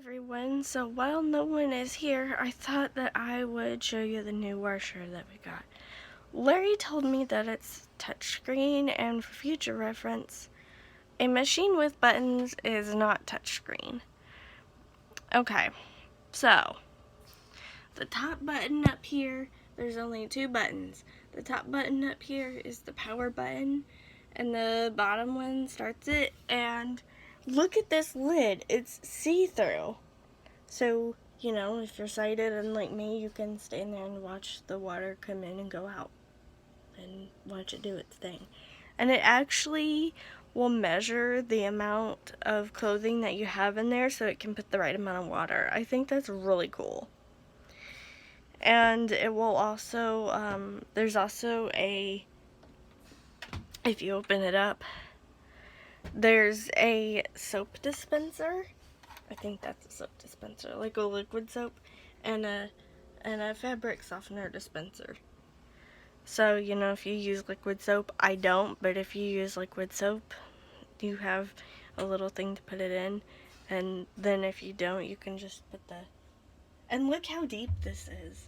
everyone. So while no one is here, I thought that I would show you the new washer that we got. Larry told me that it's touchscreen, and for future reference, a machine with buttons is not touchscreen. Okay, so the top button up here, there's only two buttons. The top button up here is the power button, and the bottom one starts it, and look at this lid. It's see-through. So, you know, if you're sighted and like me, you can stand there and watch the water come in and go out and watch it do its thing. And it actually will measure the amount of clothing that you have in there so it can put the right amount of water. I think that's really cool. And it will also, there's also a, if you open it up, there's a soap dispenser. I think that's a soap dispenser, like a liquid soap, and a fabric softener dispenser. So, you know, if you use liquid soap, I don't, but if you use liquid soap, you have a little thing to put it in, and then if you don't, you can just put the, and look how deep this is.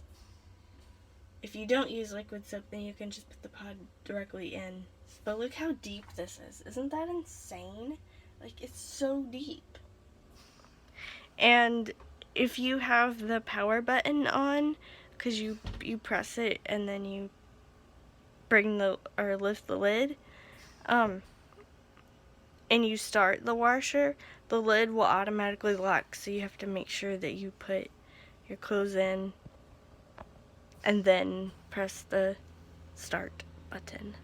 If you don't use liquid soap, then you can just put the pod directly in. But look how deep this is. Isn't that insane? Like, it's so deep. And if you have the power button on, because you press it and then you bring the, or lift the lid, and you start the washer, the lid will automatically lock, so you have to make sure that you put your clothes in and then press the start button.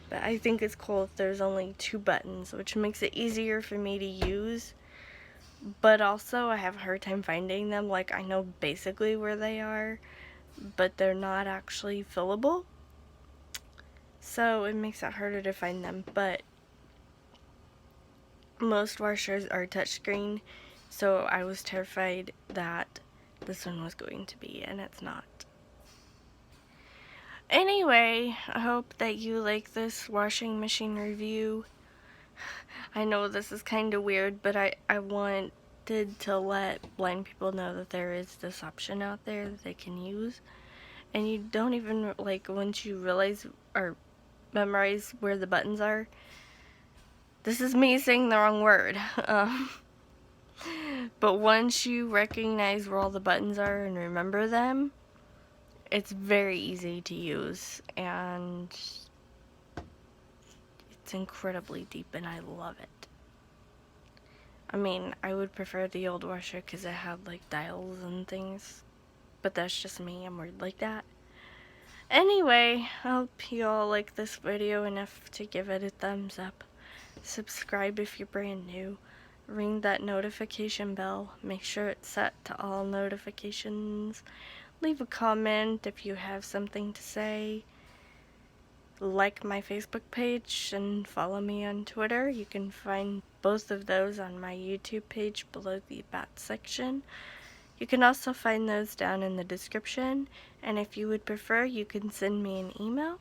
But I think it's cool if there's only two buttons, which makes it easier for me to use. But also, I have a hard time finding them. Like, I know basically where they are, but they're not actually fillable. So, it makes it harder to find them. But most washers are touchscreen, so I was terrified that this one was going to be, and it's not. Anyway, I hope that you like this washing machine review. I know this is kind of weird, but I wanted to let blind people know that there is this option out there that they can use. And you don't even, like, once you realize or memorize where the buttons are, this is me saying the wrong word. But once you recognize where all the buttons are and remember them, it's very easy to use, and it's incredibly deep, and I love it. I mean, I would prefer the old washer because it had like dials and things, but that's just me, I'm weird like that. Anyway, I hope you all like this video enough to give it a thumbs up. Subscribe if you're brand new. Ring that notification bell. Make sure it's set to all notifications. Leave a comment if you have something to say. Like my Facebook page and follow me on Twitter. You can find both of those on my YouTube page below the About section. You can also find those down in the description, and if you would prefer, you can send me an email.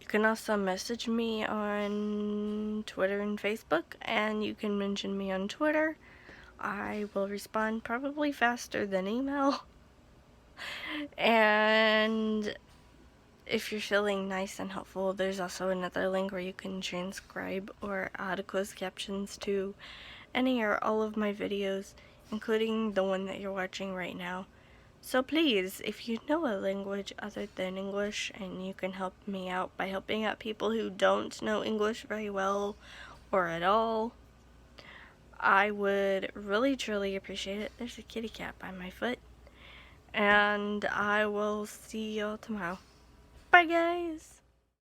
You can also message me on Twitter and Facebook, and you can mention me on Twitter. I will respond probably faster than email. And if you're feeling nice and helpful, there's also another link where you can transcribe or add closed captions to any or all of my videos, including the one that you're watching right now. So please, if you know a language other than English and you can help me out by helping out people who don't know English very well or at all, I would really truly appreciate it. There's a kitty cat by my foot. And I will see y'all tomorrow. Bye, guys!